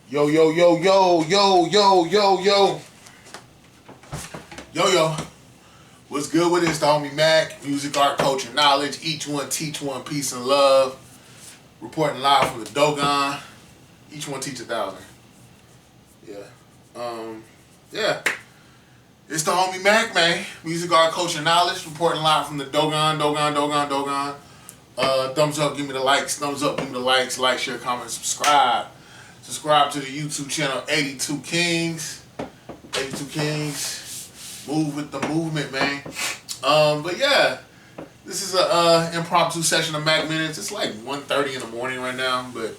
Yo, yo, yo, yo, yo, yo, yo, yo. Yo, yo. What's good with this? The homie Mac. Music, art, culture, knowledge. Each one teach one, peace and love. Reporting live from the Dogon. Each one teach 1,000. Yeah. Yeah. It's the homie Mac, man. Music, art, culture, knowledge. Reporting live from the Dogon. Thumbs up, give me the likes. Thumbs up, give me the likes. Like, share, comment, subscribe. Subscribe to the YouTube channel 82 Kings. 82 Kings. Move with the movement, man. But yeah, this is a impromptu session of Mac Minutes. It's like 1:30 in the morning right now, but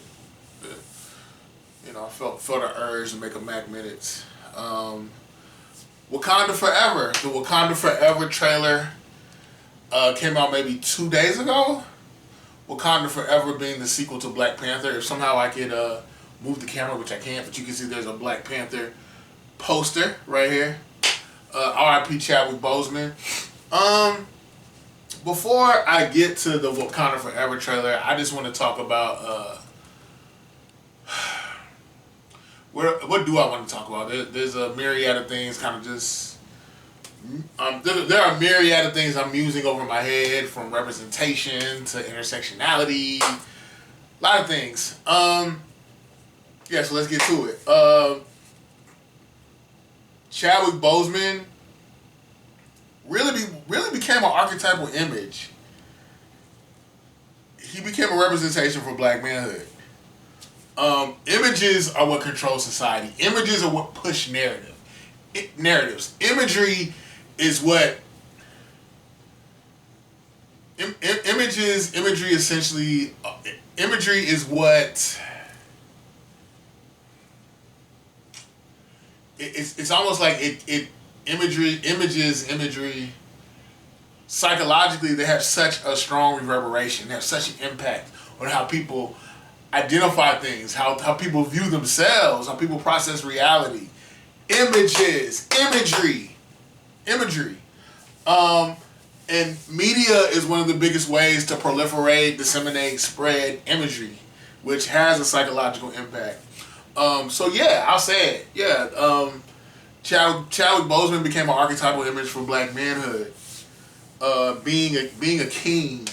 I felt an urge to make a Mac Minutes. Wakanda Forever. The Wakanda Forever trailer came out maybe 2 days ago. Wakanda Forever being the sequel to Black Panther. If somehow I could move the camera, which I can't, but you can see there's a Black Panther poster right here. R.I.P. Chadwick Boseman. Before I get to the Wakanda Forever trailer, I just want to talk about what do I want to talk about? There's a myriad of things, kind of just. There are a myriad of things I'm musing over my head, from representation to intersectionality, a lot of things. Yeah, so let's get to it. Chadwick Boseman really became an archetypal image. He became a representation for black manhood. Images are what control society. Images are what push narratives. Imagery is what imagery essentially. Imagery is what. It's almost like imagery. Psychologically, they have such a strong reverberation. They have such an impact on how people identify things, how people view themselves, how people process reality. Imagery. And media is one of the biggest ways to proliferate, disseminate, spread imagery, which has a psychological impact. So yeah, I'll say it. Yeah, Chadwick Boseman became an archetypal image for black manhood. Being a king,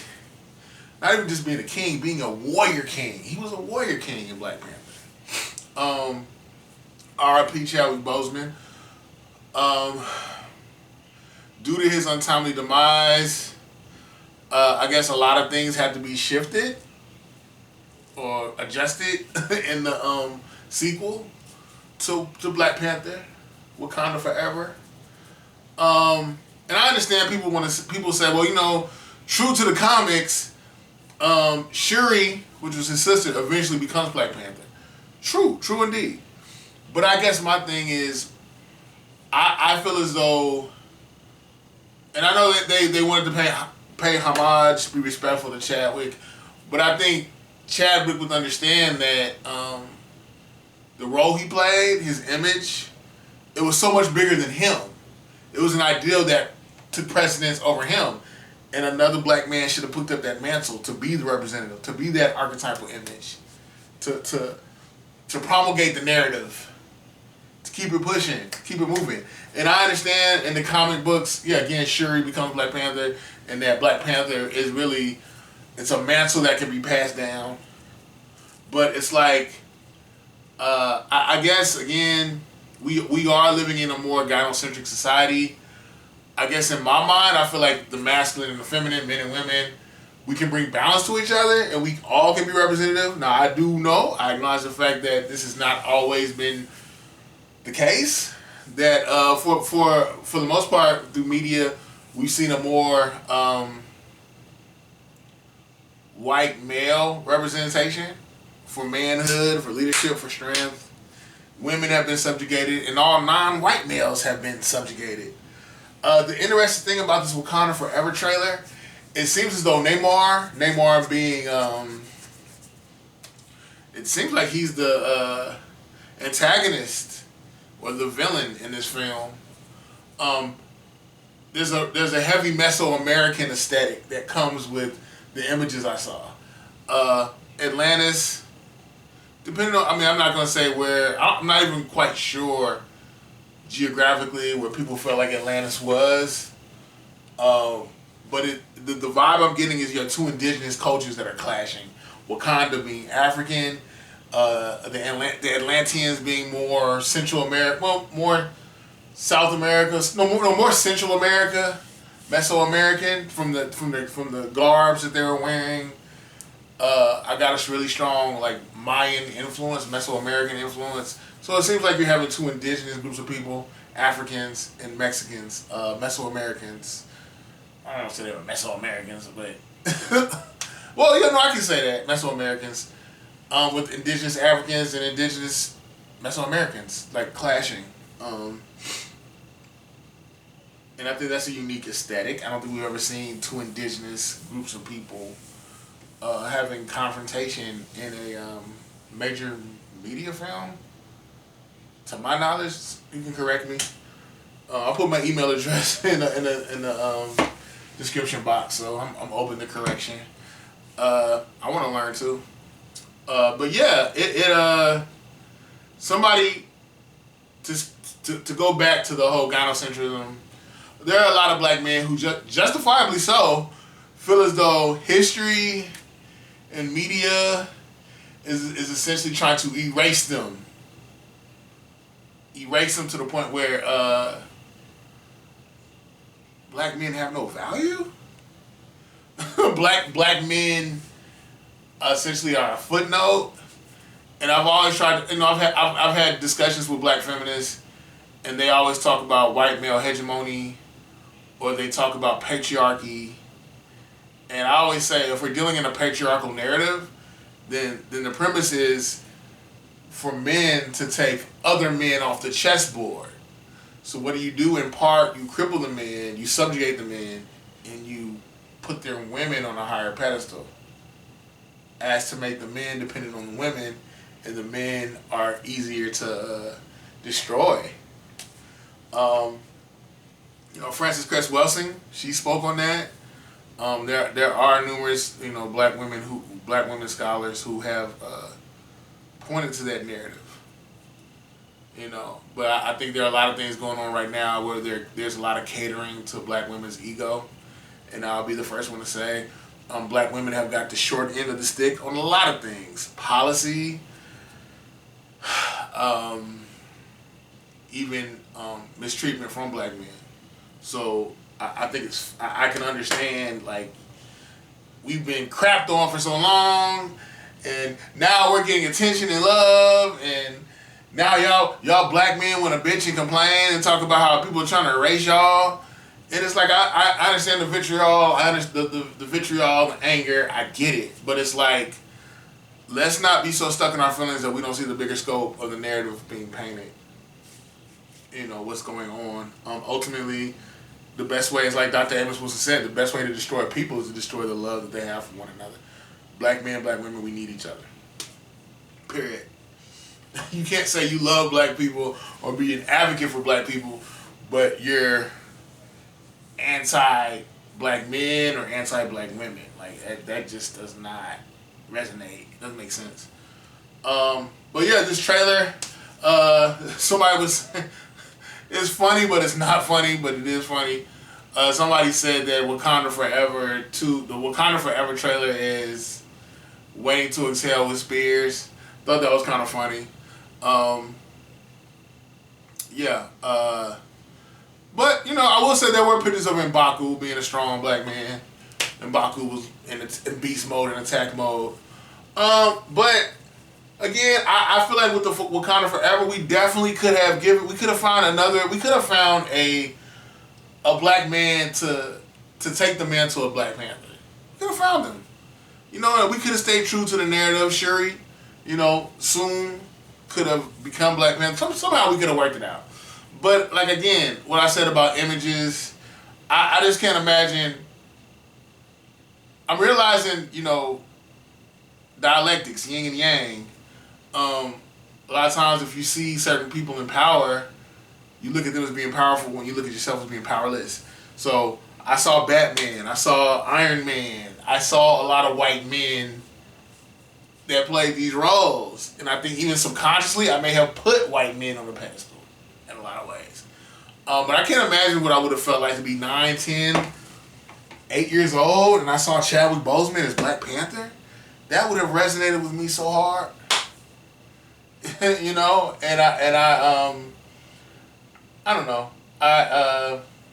not even just being a king, being a warrior king. He was a warrior king in Black Panther. R.I.P. Chadwick Boseman. Due to his untimely demise, I guess a lot of things had to be shifted or adjusted in the sequel to Black Panther, Wakanda Forever. And I understand people say, well, true to the comics, Shuri, which was his sister, eventually becomes Black Panther. True indeed. But I guess my thing is, I feel as though, and I know that they wanted to pay homage, be respectful to Chadwick, but I think Chadwick would understand that the role he played, his image, it was so much bigger than him. It was an ideal that took precedence over him, and another black man should have picked up that mantle to be the representative, to be that archetypal image, to promulgate the narrative, to keep it pushing, keep it moving. And I understand in the comic books, yeah, again, Shuri becomes Black Panther, and that Black Panther is really, it's a mantle that can be passed down. But it's like, I guess, again, we are living in a more gynocentric society. I guess in my mind, I feel like the masculine and the feminine, men and women, we can bring balance to each other, and we all can be representative. Now, I acknowledge the fact that this has not always been the case. That for the most part, through media, we've seen a more white male representation for manhood, for leadership, for strength. Women have been subjugated, and all non-white males have been subjugated. The interesting thing about this Wakanda Forever trailer, it seems as though Namor being, it seems like he's the antagonist or the villain in this film. There's a heavy Mesoamerican aesthetic that comes with the images I saw. Atlantis depending on, I mean, I'm not gonna say where. I'm not even quite sure geographically where people felt like Atlantis was. Um, but the vibe I'm getting is you have two indigenous cultures that are clashing. Wakanda being African, the Atlanteans being more Central America, well, more South America, more Central America, Mesoamerican from the garbs that they were wearing. I got a really strong like Mayan influence, Mesoamerican influence. So it seems like you're having two indigenous groups of people, Africans and Mexicans, Mesoamericans. I don't know if they were Mesoamericans, but well, you know, I can say that Mesoamericans with indigenous Africans and indigenous Mesoamericans like clashing. And I think that's a unique aesthetic. I don't think we've ever seen two indigenous groups of people having confrontation in a major media film. To my knowledge, you can correct me. I'll put my email address in the description box, so I'm open to correction. I want to learn too. But yeah, somebody to go back to the whole gynocentrism. There are a lot of black men who justifiably so feel as though history and media is essentially trying to erase them to the point where black men have no value. black men essentially are a footnote. And I've always tried, I've had discussions with black feminists, and they always talk about white male hegemony, or they talk about patriarchy. And I always say, if we're dealing in a patriarchal narrative, then the premise is for men to take other men off the chessboard. So what do? In part, you cripple the men, you subjugate the men, and you put their women on a higher pedestal, as to make the men dependent on the women, and the men are easier to destroy. Frances Cress Welsing, she spoke on that. There are numerous black women scholars who have pointed to that narrative. But I think there are a lot of things going on right now where there's a lot of catering to black women's ego, and I'll be the first one to say, black women have got the short end of the stick on a lot of things, policy, even mistreatment from black men. So I think I can understand, like, we've been crapped on for so long, and now we're getting attention and love, and now y'all black men want to bitch and complain and talk about how people are trying to erase y'all. And it's like, I understand the vitriol, I understand the vitriol, the anger, I get it. But it's like, let's not be so stuck in our feelings that we don't see the bigger scope of the narrative being painted. What's going on. Ultimately, the best way is like Dr. Amos Wilson said, the best way to destroy people is to destroy the love that they have for one another. Black men, black women, we need each other. Period. You can't say you love black people or be an advocate for black people, but you're anti-black men or anti-black women. Like, that just does not resonate. It doesn't make sense. But yeah, this trailer, somebody was... It's funny, but it's not funny, but it is funny. Somebody said that Wakanda Forever 2, the Wakanda Forever trailer is Waiting to Exhale with Spears. Thought that was kind of funny. But, I will say there were pictures of M'Baku being a strong black man. M'Baku was in beast mode and attack mode. But... Again, I feel like with the Wakanda Forever, we definitely could have found a black man to take the mantle of Black Panther. We could have found him. We could have stayed true to the narrative. Shuri, soon could have become Black Panther. Somehow we could have worked it out. But, like, again, what I said about images, I just can't imagine. I'm realizing, dialectics, yin and yang. A lot of times if you see certain people in power, you look at them as being powerful when you look at yourself as being powerless. So I saw Batman, I saw Iron Man, I saw a lot of white men that played these roles. And I think even subconsciously, I may have put white men on the pedestal in a lot of ways. But I can't imagine what I would have felt like to be 9, 10, 8 years old, and I saw Chadwick Boseman as Black Panther. That would have resonated with me so hard. You know, and I don't know.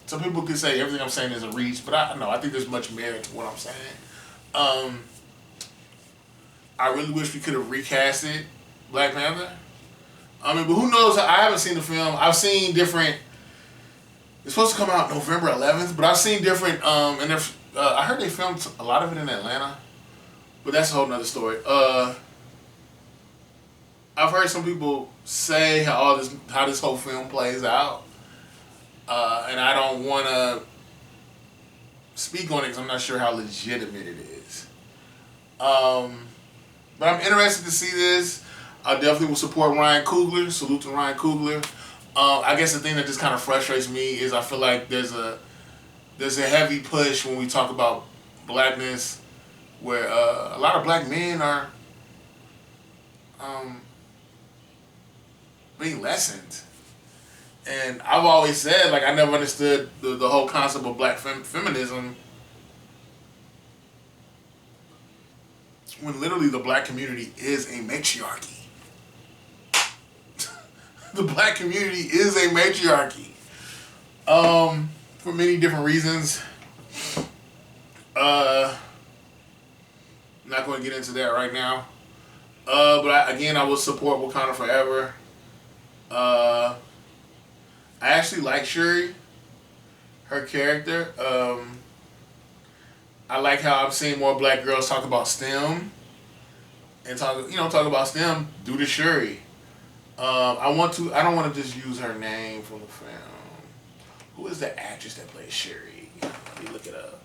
Some people could say everything I'm saying is a reach, but I don't know. I think there's much merit to what I'm saying. I really wish we could have recasted Black Panther. I mean, but who knows? I haven't seen the film. I've seen different. It's supposed to come out November 11th, but I've seen different. And I heard they filmed a lot of it in Atlanta, but that's a whole nother story. I've heard some people say how this whole film plays out, and I don't want to speak on it because I'm not sure how legitimate it is. But I'm interested to see this. I definitely will support Ryan Coogler. Salute to Ryan Coogler. I guess the thing that just kind of frustrates me is I feel like there's a heavy push when we talk about blackness, where a lot of black men are being lessened. And I've always said, like, I never understood the whole concept of black feminism, when literally the black community is a matriarchy. The black community is a matriarchy. For many different reasons. I'm not going to get into that right now. But I will support Wakanda Forever. I actually like Shuri, her character. I like how I'm seeing more black girls talk about STEM and talk about STEM due to Shuri. I don't want to just use her name from the film. Who is the actress that plays Shuri? Let me look it up.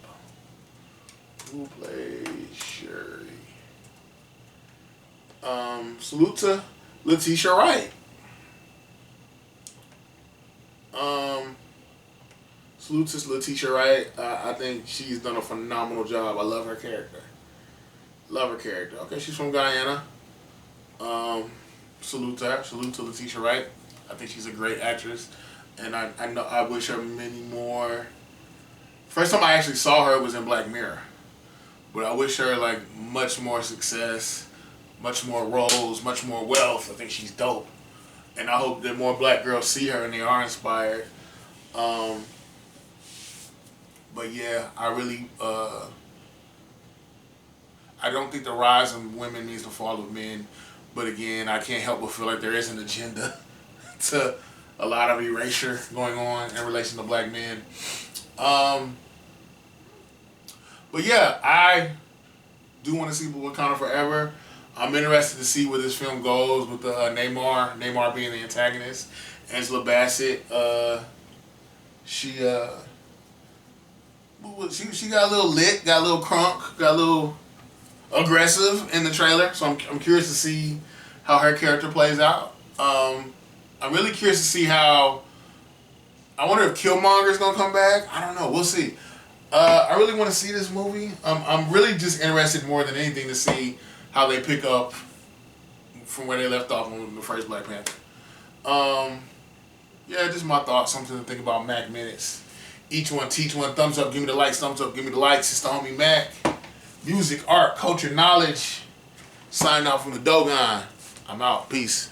Who plays Shuri? Salute to Letitia Wright. Salute to Letitia Wright. I think she's done a phenomenal job. I love her character. Okay, she's from Guyana. Salute to her. Salute to Letitia Wright. I think she's a great actress, and I wish her many more. First time I actually saw her was in Black Mirror, but I wish her like much more success, much more roles, much more wealth. I think she's dope, and I hope that more black girls see her and they are inspired. But yeah, I really I don't think the rise of women means the fall of men. But again, I can't help but feel like there is an agenda to a lot of erasure going on in relation to black men. But yeah, I do want to see Wakanda Forever. I'm interested to see where this film goes with the Neymar being the antagonist. Angela Bassett, she got a little lit, got a little crunk, got a little aggressive in the trailer, so I'm curious to see how her character plays out. I'm really curious to see how. I wonder if Killmonger's gonna come back. I don't know. We'll see. I really want to see this movie. I'm really just interested more than anything to see how they pick up from where they left off on the first Black Panther. Yeah, just my thoughts. Something to think about. MACK Minutes. Each one, teach one. Thumbs up. Give me the likes. Thumbs up. Give me the likes. It's the homie MACK. Music, art, culture, knowledge. Signing out from the Dogon. I'm out. Peace.